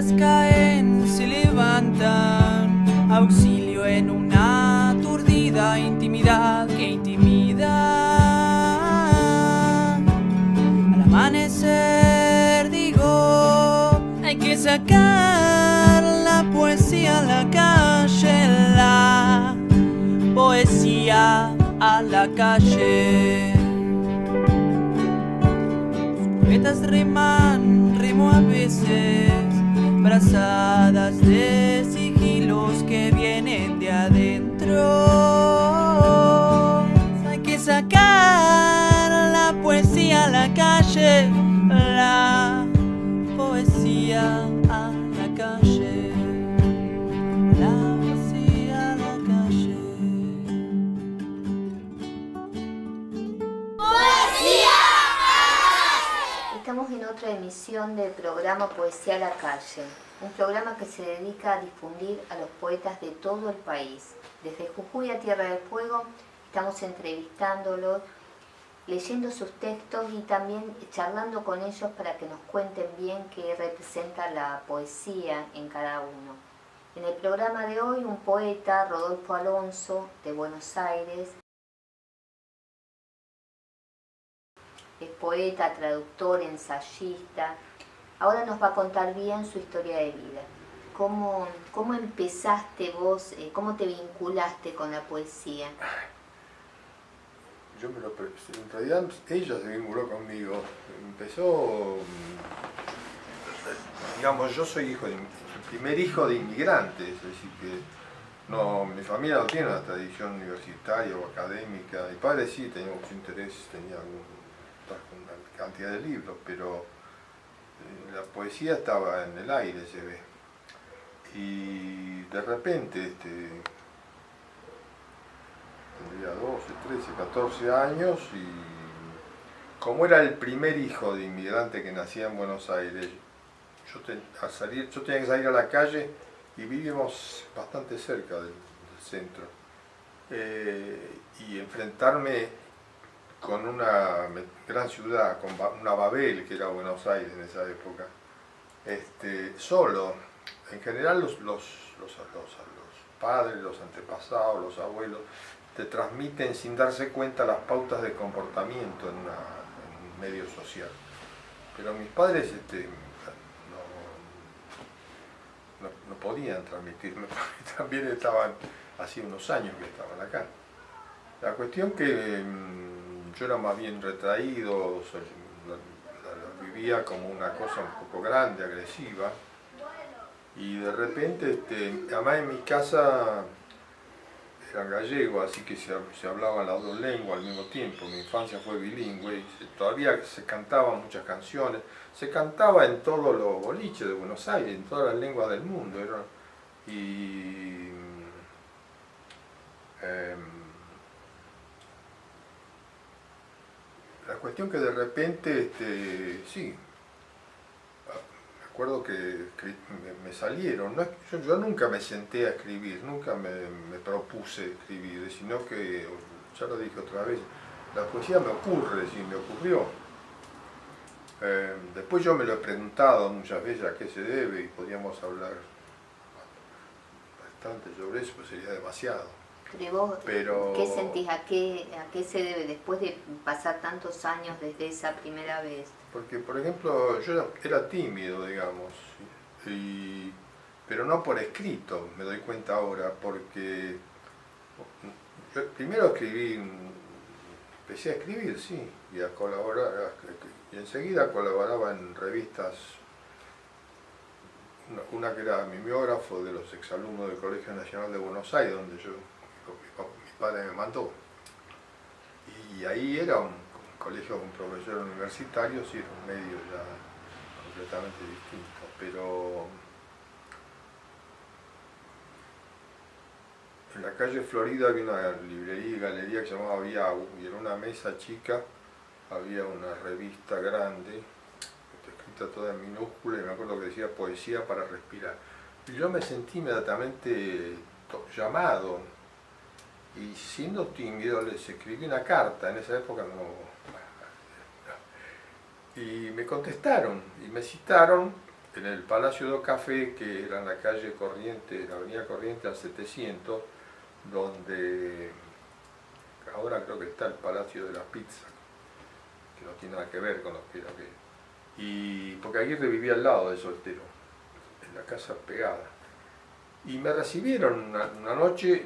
voces caen, se levantan, auxilio en una aturdida intimidad que intimida. Al amanecer digo, hay que sacar la poesía a la calle, la poesía a la calle. Los poetas riman, rimo a veces, brazadas de sigilos que vienen de adentro. Hay que sacar la poesía a la calle, la poesía a la calle, la poesía a la calle. Estamos en otra emisión del programa Poesía a la Calle, un programa que se dedica a difundir a los poetas de todo el país. Desde Jujuy a Tierra del Fuego estamos entrevistándolos, leyendo sus textos y también charlando con ellos para que nos cuenten bien qué representa la poesía en cada uno. En el programa de hoy, un poeta, Rodolfo Alonso, de Buenos Aires. Es poeta, traductor, ensayista. Ahora nos va a contar bien su historia de vida. ¿Cómo empezaste vos, cómo te vinculaste con la poesía? En realidad ella se vinculó conmigo. Empezó, digamos, yo soy el primer hijo de inmigrantes, es decir que no, mi familia no tiene una tradición universitaria o académica. Mi padre sí tenía mucho interés, tenía una cantidad de libros, pero la poesía estaba en el aire, se ve. Y de repente, tendría 12, 13, 14 años, y como era el primer hijo de inmigrante que nacía en Buenos Aires, yo tenía que salir a la calle, y vivimos bastante cerca del centro, y enfrentarme con una gran ciudad, con una Babel que era Buenos Aires en esa época, solo. En general los padres, los antepasados, los abuelos, te transmiten sin darse cuenta las pautas de comportamiento en un medio social. Pero mis padres no podían transmitirme, porque también hacía unos años que estaban acá. La cuestión que yo era más bien retraído, la vivía como una cosa un poco grande, agresiva, y de repente, además en mi casa eran gallegos, así que se hablaban las dos lenguas al mismo tiempo. Mi infancia fue bilingüe y todavía se cantaban muchas canciones, se cantaba en todos los boliches de Buenos Aires, en todas las lenguas del mundo. La cuestión que de repente, sí, me acuerdo que me salieron, no, yo nunca me senté a escribir, nunca me propuse escribir, sino que, ya lo dije otra vez, la poesía me ocurre, sí, me ocurrió. Después yo me lo he preguntado muchas veces a qué se debe, y podríamos hablar bastante sobre eso, pues sería demasiado. Pero ¿qué sentís? ¿A qué se debe después de pasar tantos años desde esa primera vez? Porque, por ejemplo, yo era tímido, digamos, pero no por escrito, me doy cuenta ahora, porque yo primero empecé a escribir, sí, y a colaborar, y enseguida colaboraba en revistas, una que era mimeógrafo de los exalumnos del Colegio Nacional de Buenos Aires, donde mi padre me mandó. Y ahí era un colegio con profesores universitarios, y era un medio ya completamente distinto. Pero en la calle Florida había una librería y galería que se llamaba Viau, y en una mesa chica había una revista grande, escrita toda en minúscula, y me acuerdo que decía Poesía para respirar. Y yo me sentí inmediatamente llamado, y siendo tímido les escribí una carta, en esa época no, y me contestaron y me citaron, en el Palacio do Café, que era en la calle Corriente, la avenida Corriente al 700, donde ahora creo que está el Palacio de la Pizza, que no tiene nada que ver con lo que era aquello. Y porque Aguirre vivía al lado de Soltero, en la casa pegada. Y me recibieron una noche,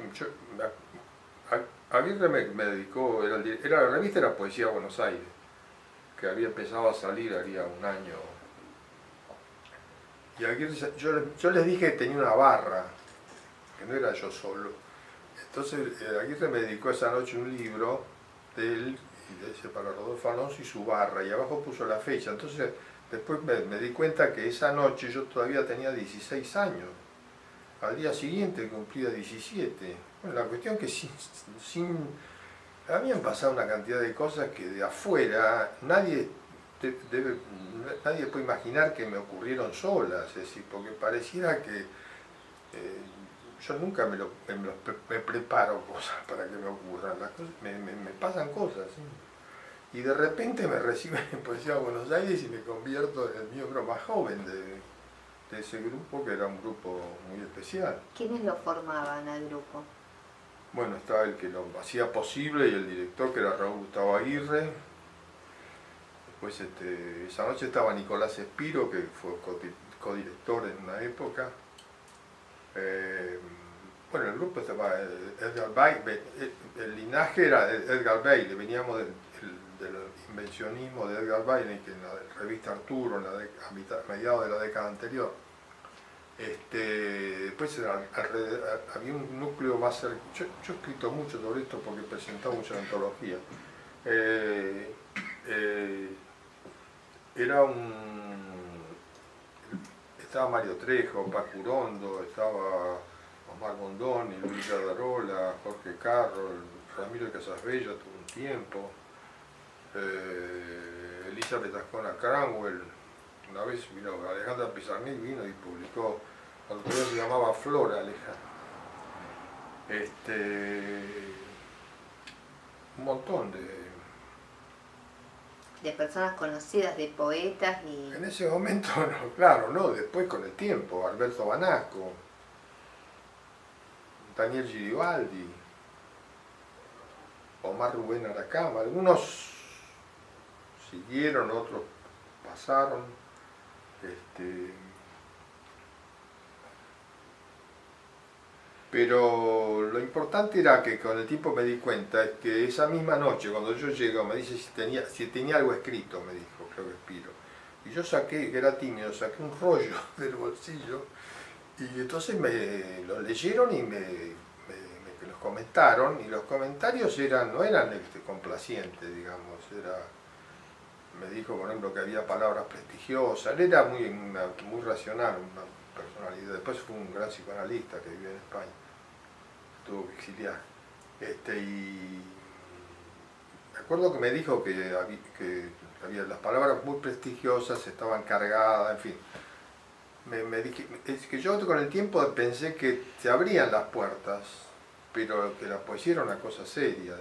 Aguirre me dedicó, la revista era Poesía Buenos Aires, que había empezado a salir haría un año. Y Aguirre, yo les dije que tenía una barra, que no era yo solo. Entonces Aguirre me dedicó esa noche un libro de él, y dice para Rodolfo Alonso y su barra, y abajo puso la fecha. Entonces después me di cuenta que esa noche yo todavía tenía 16 años. Al día siguiente cumplía 17. Bueno, la cuestión que habían pasado una cantidad de cosas que de afuera nadie puede imaginar que me ocurrieron solas, es decir, porque pareciera que yo nunca me preparo cosas para que me ocurran, las cosas, me pasan cosas, ¿sí? Y de repente me reciben en Poesía Buenos Aires y me convierto en el miembro más joven de ese grupo, que era un grupo muy especial. ¿Quiénes lo formaban al grupo? Bueno, estaba el que lo hacía posible y el director, que era Raúl Gustavo Aguirre. Después esa noche estaba Nicolás Espiro, que fue codirector en una época. Bueno, el grupo estaba Edgar Bailey, el linaje era Edgar Bailey, veníamos del invencionismo de Edgar Bailey, que en la revista Arturo, a mediados de la década anterior. Después había un núcleo más cercano. Yo he escrito mucho sobre esto porque he presentado muchas antologías. Estaba Mario Trejo, Paco Urondo, estaba Omar Bondoni, Luis Darola, Jorge Carro, Ramiro de Casasbella tuvo un tiempo, Elizabeth Ascona Cranwell. Una vez vino Alejandra Pizarnik, vino y publicó, cuando todavía se llamaba Flora Alejandra. Un montón de personas conocidas, de poetas y... En ese momento, no, claro, no, después con el tiempo, Alberto Banasco, Daniel Giribaldi, Omar Rubén Aracama, algunos siguieron, otros pasaron. Pero lo importante era que con el tiempo me di cuenta es que esa misma noche, cuando yo llego, me dice si tenía algo escrito, me dijo, creo que Espiro. Y yo saqué, que era tímido, saqué un rollo del bolsillo y entonces me lo leyeron y me los comentaron, y los comentarios no eran complacientes, digamos, me dijo, por ejemplo, que había palabras prestigiosas. Él era muy racional, una personalidad. Después fue un gran psicoanalista que vivió en España, tuvo que exiliar. Y me acuerdo que me dijo que había las palabras muy prestigiosas, estaban cargadas, en fin. Es que yo con el tiempo pensé que se abrían las puertas, pero que la poesía era una cosa seria,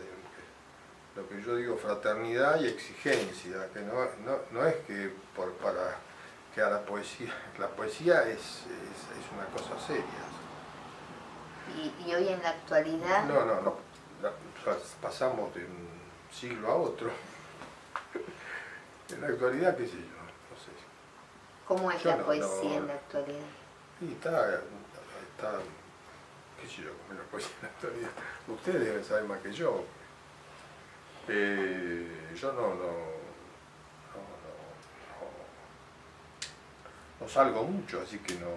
lo que yo digo, fraternidad y exigencia, que no es que para que a la poesía es una cosa seria. ¿Y hoy en la actualidad? No, pasamos de un siglo a otro. En la actualidad, qué sé yo, no sé. ¿Cómo es la poesía en la actualidad? Sí, está, qué sé yo, cómo es la poesía en la actualidad. Ustedes deben saber más que yo. Yo no salgo mucho, así que no.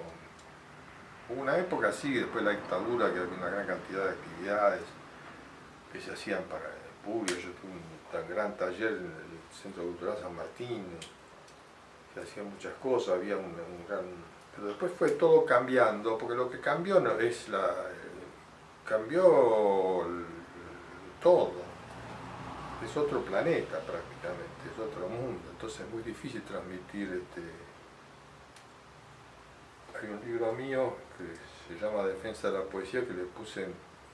Hubo una época así, después de la dictadura, que había una gran cantidad de actividades que se hacían para el público. Yo tuve un tan gran taller en el Centro Cultural San Martín, se hacían muchas cosas, había un gran... Pero después fue todo cambiando, porque lo que cambió cambió todo. Es otro planeta prácticamente, es otro mundo, entonces es muy difícil transmitir Hay un libro mío que se llama Defensa de la Poesía, que le puse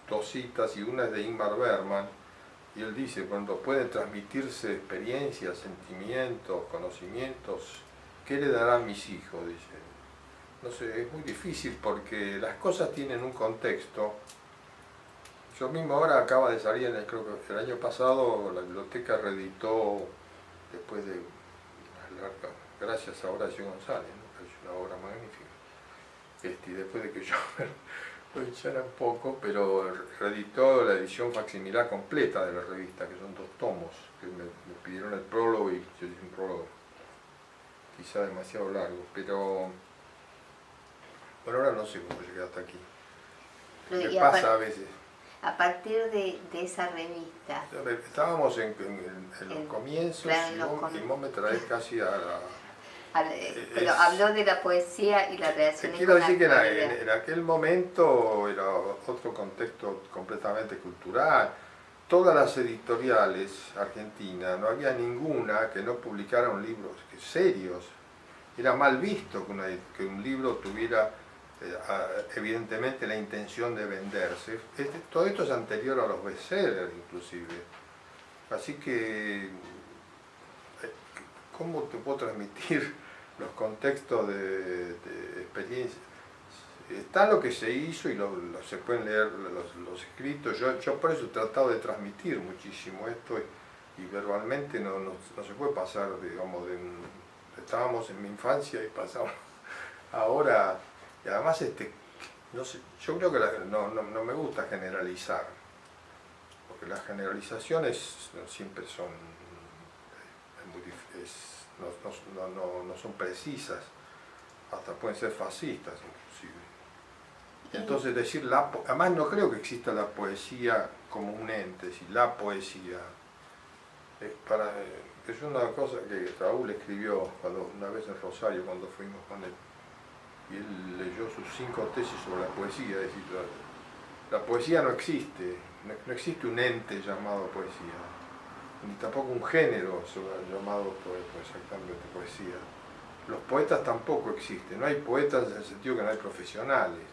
2 citas, y una es de Ingmar Bergman, y él dice, cuando pueden transmitirse experiencias, sentimientos, conocimientos ¿qué le darán mis hijos? Dice. No sé, es muy difícil porque las cosas tienen un contexto. Yo mismo ahora acaba de salir, creo que el año pasado, la biblioteca reeditó, después de gracias a Horacio González, ¿no? Es una obra magnífica. Y después de que yo lo echara un poco, pero reeditó la edición facsimilar completa de la revista, que son 2 tomos, que me pidieron el prólogo y yo dije un prólogo quizá demasiado largo, pero bueno, ahora no sé cómo llegué hasta aquí. Me pasa a veces. A partir de esa revista. Estábamos en los comienzos, claro, y vos me traes casi a la... Pero habló de la poesía y la relación quiero decir que en aquel momento era otro contexto completamente cultural. Todas las editoriales argentinas, no había ninguna que no publicara un libro serios. Era mal visto que un libro tuviera evidentemente la intención de venderse. Todo esto es anterior a los bestsellers inclusive. Así que, ¿cómo te puedo transmitir los contextos de experiencia? Está lo que se hizo y se pueden leer los escritos. Yo por eso he tratado de transmitir muchísimo esto y verbalmente no se puede pasar, digamos, estábamos en mi infancia y pasamos ahora. Y además, no sé, yo creo que no me gusta generalizar, porque las generalizaciones siempre son no son precisas, hasta pueden ser fascistas inclusive. Entonces además no creo que exista la poesía como un ente, es decir, la poesía. Es una cosa que Raúl escribió una vez en Rosario cuando fuimos con él. Y él leyó sus 5 tesis sobre la poesía, es decir, la poesía no existe, no existe un ente llamado poesía, ni tampoco un género llamado exactamente poesía. Los poetas tampoco existen, no hay poetas en el sentido que no hay profesionales.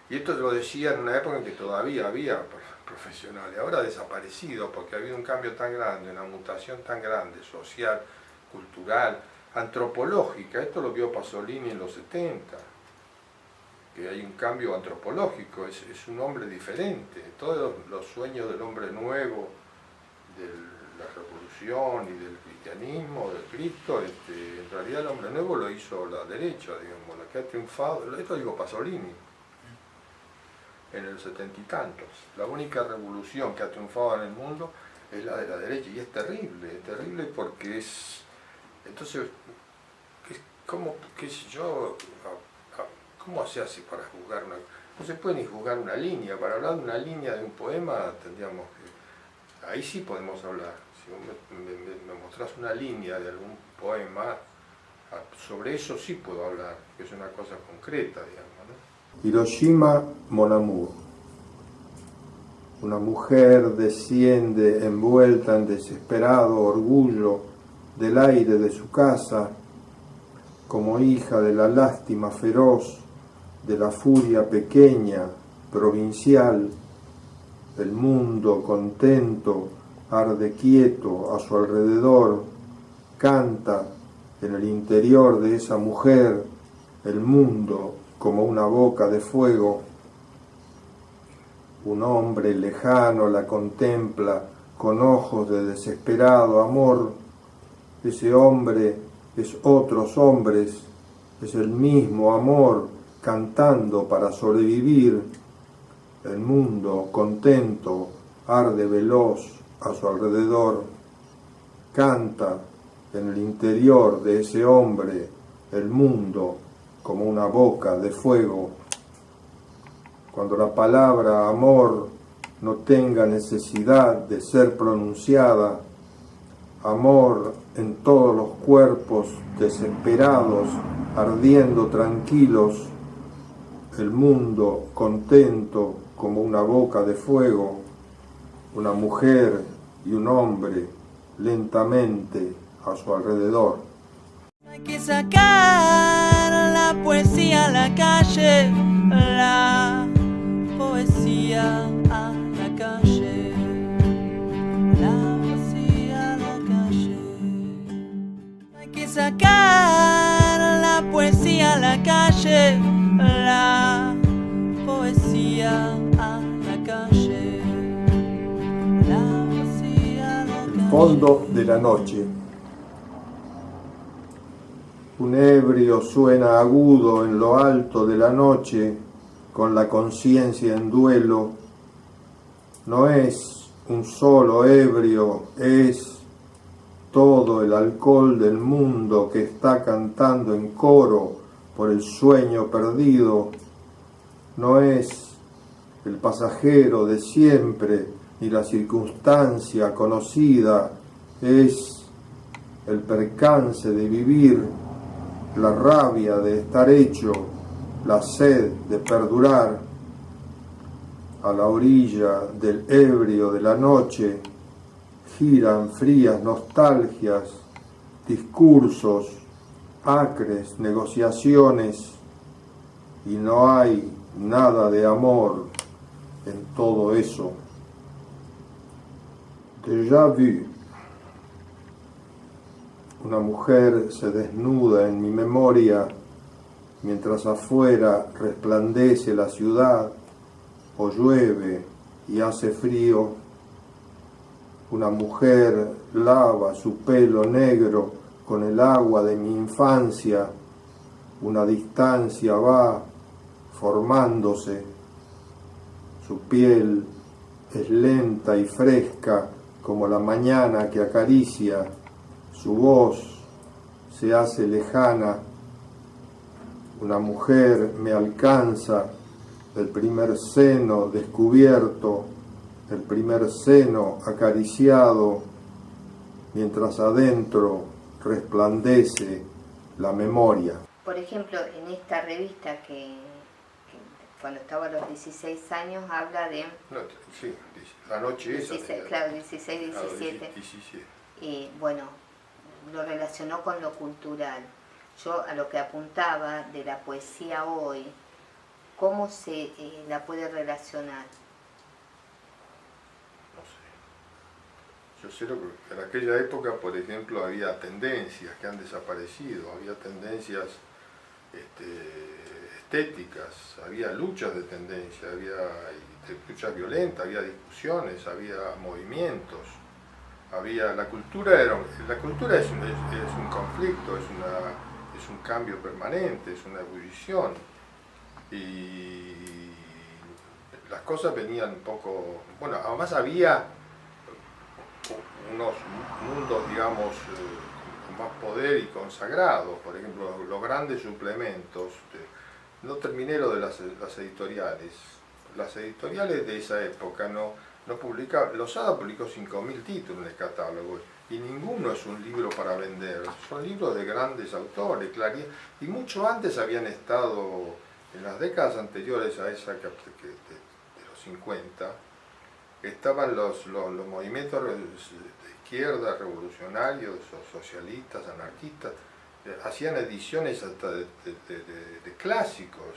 Y esto lo decía en una época en que todavía había profesionales, ahora ha desaparecido porque ha habido un cambio tan grande, una mutación tan grande, social, cultural, antropológica. Esto lo vio Pasolini en los 70, que hay un cambio antropológico, es un hombre diferente. Todos los sueños del hombre nuevo, de la revolución y del cristianismo, del Cristo, en realidad el hombre nuevo lo hizo la derecha, digamos, la que ha triunfado. Esto digo Pasolini, en el 70 y tantos. La única revolución que ha triunfado en el mundo es la de la derecha, y es terrible porque es... Entonces, ¿cómo se hace para juzgar una...? No se puede ni juzgar una línea. Para hablar de una línea de un poema tendríamos que... Ahí sí podemos hablar. Si vos me mostrás una línea de algún poema, sobre eso sí puedo hablar, que es una cosa concreta, digamos, ¿no? Hiroshima, mon amour. Una mujer desciende envuelta en desesperado orgullo del aire de su casa, como hija de la lástima feroz, de la furia pequeña, provincial. El mundo contento arde quieto a su alrededor, canta en el interior de esa mujer el mundo como una boca de fuego. Un hombre lejano la contempla con ojos de desesperado amor. Ese hombre es otros hombres, es el mismo amor cantando para sobrevivir. El mundo contento arde veloz a su alrededor, canta en el interior de ese hombre el mundo como una boca de fuego. Cuando la palabra amor no tenga necesidad de ser pronunciada, amor en todos los cuerpos desesperados, ardiendo tranquilos, el mundo contento como una boca de fuego, una mujer y un hombre lentamente a su alrededor. Hay que sacar la poesía a la calle, la poesía a la calle, la poesía a la calle. Hay que sacar fondo de la noche. Un ebrio suena agudo en lo alto de la noche, con la conciencia en duelo. No es un solo ebrio, es todo el alcohol del mundo que está cantando en coro por el sueño perdido. No es el pasajero de siempre, ni la circunstancia conocida, es el percance de vivir, la rabia de estar hecho, la sed de perdurar. A la orilla del ebrio de la noche giran frías nostalgias, discursos, acres negociaciones, y no hay nada de amor en todo eso. Déjà vu. Una mujer se desnuda en mi memoria mientras afuera resplandece la ciudad o llueve y hace frío. Una mujer lava su pelo negro con el agua de mi infancia. Una distancia va formándose. Su piel es lenta y fresca como la mañana que acaricia. Su voz se hace lejana. Una mujer me alcanza, el primer seno descubierto, el primer seno acariciado, mientras adentro resplandece la memoria. Por ejemplo, en esta revista que cuando estaba a los 16 años habla de... No, sí, la noche esa. 16, claro, 16, 17. 17. Y bueno, lo relacionó con lo cultural. Yo a lo que apuntaba de la poesía hoy, ¿cómo se la puede relacionar? No sé. Yo sé que en aquella época, por ejemplo, había tendencias que han desaparecido, había tendencias estéticas, había luchas de tendencia, había luchas violentas, había discusiones, había movimientos. La cultura es un conflicto, es un cambio permanente, es una ebullición, y las cosas venían un poco, bueno, además había unos mundos, digamos, con más poder y consagrados. Por ejemplo, los grandes suplementos. No terminé lo de las editoriales. Las editoriales de esa época no publicaban. Losada publicó 5.000 títulos en el catálogo y ninguno es un libro para vender. Son libros de grandes autores, y mucho antes habían estado, en las décadas anteriores a esa de los 50, estaban los movimientos de izquierda, revolucionarios, socialistas, anarquistas, hacían ediciones hasta de clásicos.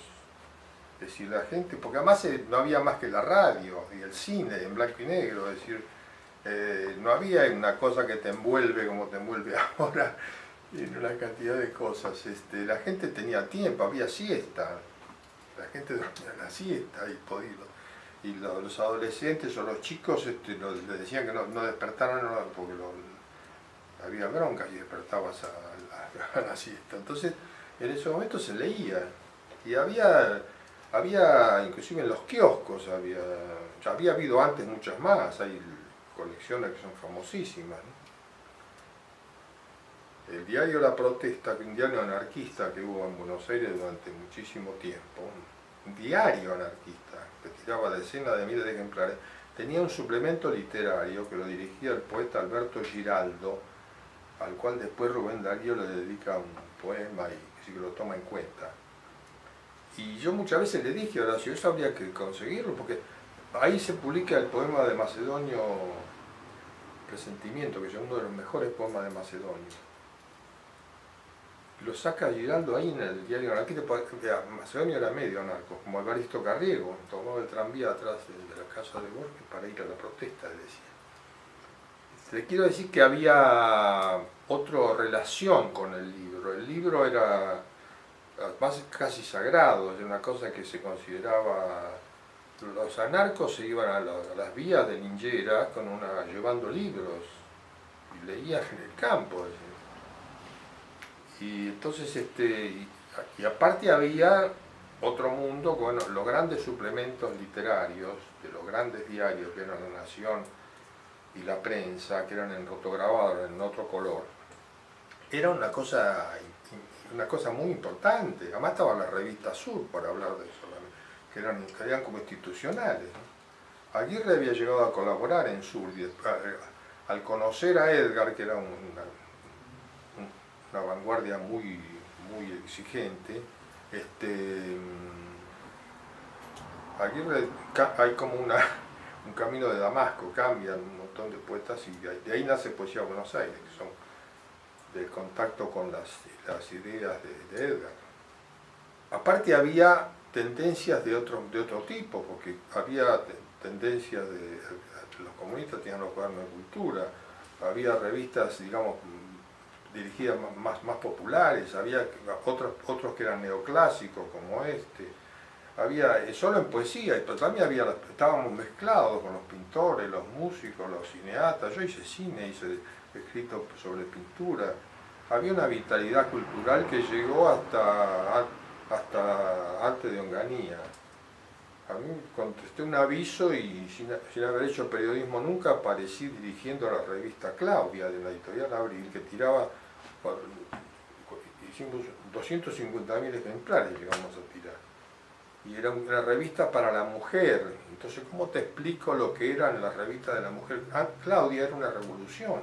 Es decir, la gente, porque además no había más que la radio y el cine en blanco y negro, es decir, no había una cosa que te envuelve como te envuelve ahora en una cantidad de cosas. La gente tenía tiempo, había siesta, la gente dormía la siesta y los adolescentes o los chicos les decían que no despertaran porque había bronca y despertabas a la siesta. Entonces, en ese momento se leía y había inclusive en los kioscos, ya había habido antes muchas más, hay colecciones que son famosísimas, ¿no? El diario La Protesta, un diario anarquista que hubo en Buenos Aires durante muchísimo tiempo, un diario anarquista que tiraba decenas de miles de ejemplares, tenía un suplemento literario que lo dirigía el poeta Alberto Giraldo, al cual después Rubén Darío le dedica un poema y así que lo toma en cuenta. Y yo muchas veces le dije a Horacio, eso habría que conseguirlo, porque ahí se publica el poema de Macedonio, Presentimiento, que es uno de los mejores poemas de Macedonio. Lo saca Giraldo ahí en el diario anarquista, Macedonio era medio anarco, como Evaristo Carriego, tomaba el tranvía atrás de la casa de Borges para ir a la protesta, le decía. Le quiero decir que había otra relación con el libro. El libro era más casi sagrado, es una cosa que se consideraba. Los anarcos se iban a las vías de Lingera llevando libros, y leían en el campo. Y entonces, y aparte había otro mundo, bueno, los grandes suplementos literarios de los grandes diarios que eran La Nación y La Prensa, que eran en rotograbado, en otro color, era una cosa muy importante. Además estaba la revista Sur, por hablar de eso, que eran como institucionales, ¿no? Aguirre había llegado a colaborar en Sur, y al conocer a Edgar, que era una vanguardia muy exigente, Aguirre, hay como un camino de Damasco, cambian un montón de poetas y de ahí nace Poesía de Buenos Aires, que son del contacto con las ideas de Edgar. Aparte había tendencias de otro tipo, porque había tendencias los comunistas tenían los cuadernos de cultura, había revistas, digamos, dirigidas más populares, había otros que eran neoclásicos como había solo en poesía, pero también estábamos mezclados con los pintores, los músicos, los cineastas. Yo hice cine, hice escrito sobre pintura. Había una vitalidad cultural que llegó hasta Arte de Onganía. A mí contesté un aviso y sin haber hecho periodismo nunca aparecí dirigiendo la revista Claudia de la editorial Abril, que tiraba, hicimos 250.000 ejemplares, llegamos a tirar. Y era una revista para la mujer. Entonces, ¿cómo te explico lo que eran las revistas de la mujer? Claudia era una revolución.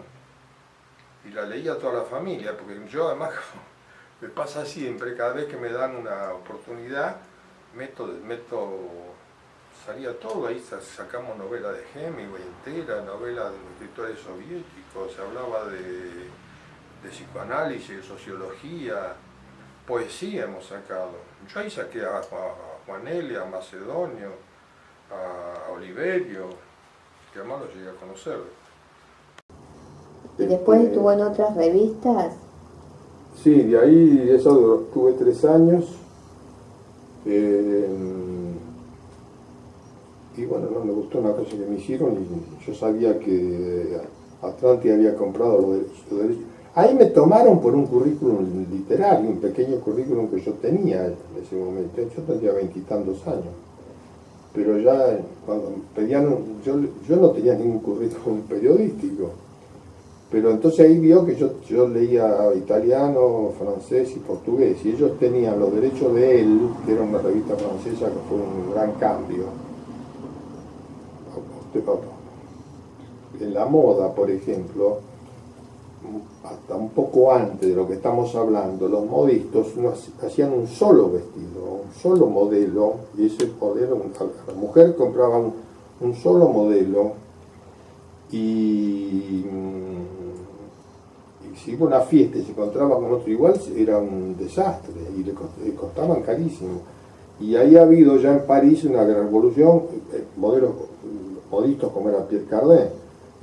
Y la leía toda la familia, porque yo además, me pasa siempre, cada vez que me dan una oportunidad, salía todo, ahí sacamos novela de Hemingway entera, novela de los escritores soviéticos, se hablaba de psicoanálisis, de sociología, poesía hemos sacado. Yo ahí saqué a Juanelli, a Macedonio, a Oliverio, que además lo llegué a conocer. ¿Y después estuvo en otras revistas? Sí, de ahí eso tuve 3 años. Y bueno, no me gustó una cosa que me hicieron y yo sabía que Atlanti había comprado los derechos. Ahí me tomaron por un currículum literario, un pequeño currículum que yo tenía en ese momento. Yo tendría 20 y tantos años. Pero ya cuando pedían, yo no tenía ningún currículum periodístico. Pero entonces ahí vio que yo leía italiano, francés y portugués, y ellos tenían los derechos de él, que era una revista francesa que fue un gran cambio. En la moda, por ejemplo, hasta un poco antes de lo que estamos hablando, los modistas hacían un solo vestido, un solo modelo, y ese modelo, la mujer compraba un solo modelo, y si iba a una fiesta y se encontraba con otro igual, era un desastre, y le costaban carísimo. Y ahí ha habido ya en París una revolución, modelos modistas como era Pierre Cardin,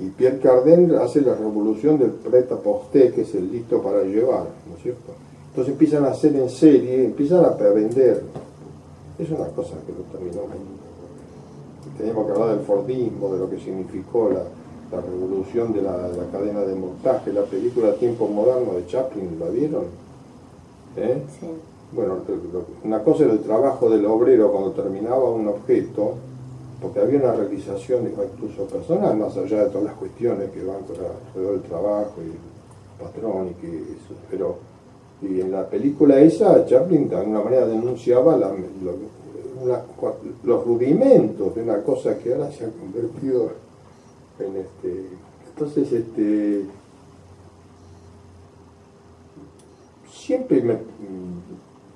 y Pierre Cardin hace la revolución del prêt-à-porter, que es el listo para llevar, ¿no es cierto? Entonces empiezan a hacer en serie, empiezan a vender. Es una cosa que no terminó ahí. Teníamos que hablar del Fordismo, de lo que significó la revolución de la cadena de montaje. La película Tiempo Moderno de Chaplin, ¿la vieron? Sí. Bueno, una cosa era el trabajo del obrero cuando terminaba un objeto, porque había una realización incluso personal, más allá de todas las cuestiones que van alrededor del trabajo y el patrón y que eso, pero y en la película esa Chaplin de alguna manera denunciaba los rudimentos de una cosa que ahora se ha convertido en entonces siempre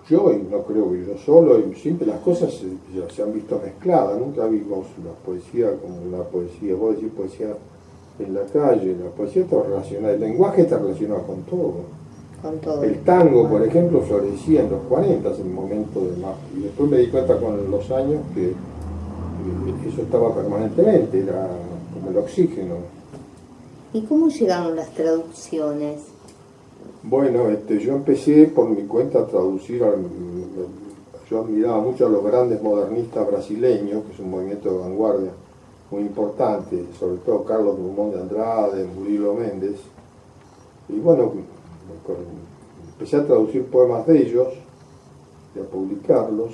yo, y no creo que yo solo, y siempre las cosas se han visto mezcladas. Nunca vimos la poesía como una poesía, vos decís poesía en la calle, la poesía está relacionada, el lenguaje está relacionado con todo. Con todo. El tango, por ejemplo, florecía en los 40, en el momento de más, y después me di cuenta con los años que eso estaba permanentemente, era como el oxígeno. ¿Y cómo llegaron las traducciones? Bueno, yo empecé por mi cuenta a traducir, yo admiraba mucho a los grandes modernistas brasileños, que es un movimiento de vanguardia muy importante, sobre todo Carlos Drummond de Andrade, Murilo Méndez, Y bueno, empecé a traducir poemas de ellos y a publicarlos.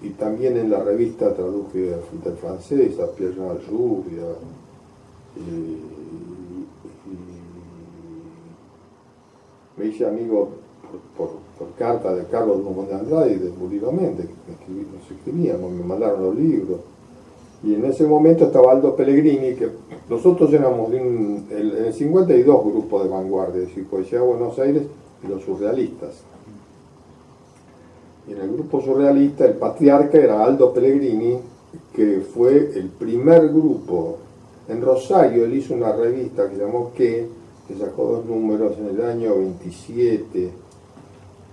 Y también en la revista traduje del francés a Pierre Jaljoux y me hice amigo por carta de Carlos Drummond de Andrade y de Murilo Méndez, que nos escribíamos, me mandaron los libros. Y en ese momento estaba Aldo Pellegrini, que nosotros éramos en el 52 grupos de vanguardia, es decir, Poesía de Buenos Aires y los surrealistas. Y en el grupo surrealista el patriarca era Aldo Pellegrini, que fue el primer grupo. En Rosario él hizo una revista que se llamó que sacó 2 números en el año 27.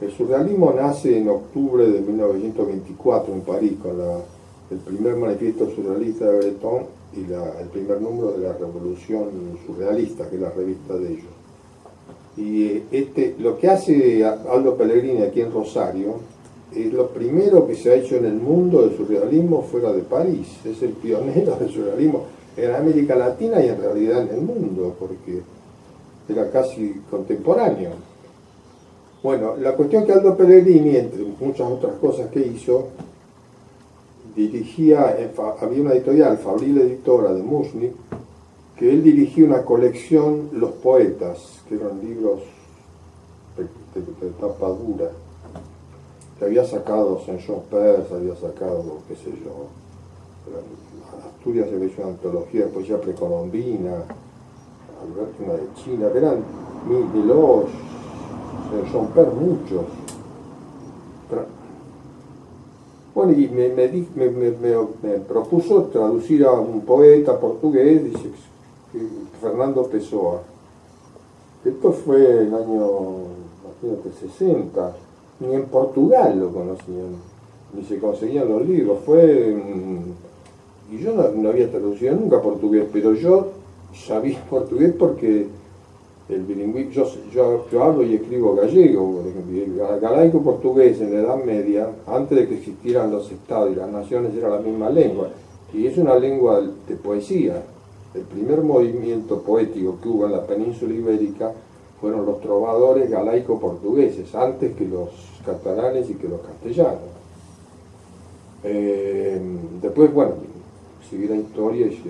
El surrealismo nace en octubre de 1924 en París con el primer manifiesto surrealista de Breton y el primer número de la Revolución Surrealista, que es la revista de ellos. Y lo que hace Aldo Pellegrini aquí en Rosario es lo primero que se ha hecho en el mundo del surrealismo fuera de París. Es el pionero del surrealismo en América Latina y en realidad en el mundo, porque era casi contemporáneo. Bueno, la cuestión que Aldo Pellegrini, entre muchas otras cosas que hizo, había una editorial, Fabril Editora de Mushnik, que él dirigía una colección, Los Poetas, que eran libros de tapa dura, que había sacado Saint-Jean-Perse, había sacado, qué sé yo, Asturias había hecho una antología de poesía precolombina, Alberto, una de China, que eran Miloš, Saint-Jean-Perse, muchos. Bueno, y me propuso traducir a un poeta portugués, dice, Fernando Pessoa. Esto fue en el año, imagínate, 60. Ni en Portugal lo conocían, ni se conseguían los libros. Y yo no había traducido nunca portugués, pero yo sabía portugués porque el bilingüismo, yo hablo y escribo gallego, por ejemplo, galaico portugués en la Edad Media, antes de que existieran los estados y las naciones, era la misma lengua, y es una lengua de poesía. El primer movimiento poético que hubo en la península ibérica fueron los trovadores galaico-portugueses, antes que los catalanes y que los castellanos. Después, bueno, sigue la historia y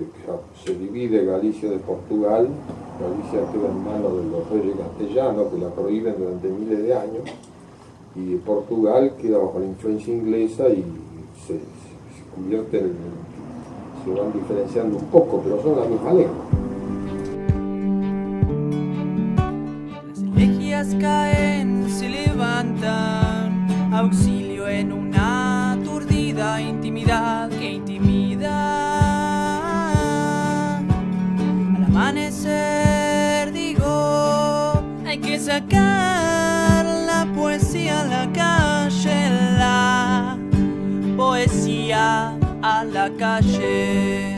se divide Galicia de Portugal. Galicia queda en manos de los reyes castellanos, que la prohíben durante miles de años, y Portugal queda bajo la influencia inglesa y se convierte se van diferenciando un poco, pero son la misma lengua. Las caen, se levantan, auxilio en una aturdida intimidad que intimida. Al amanecer digo, hay que sacar la poesía a la calle, la poesía a la calle.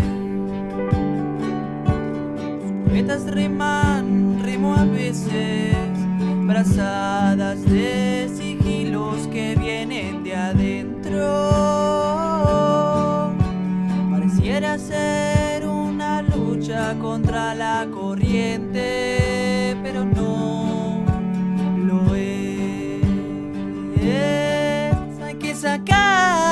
Los poetas rimo a veces, brazadas de sigilos que vienen de adentro. Pareciera ser una lucha contra la corriente, pero no lo es. Hay que sacar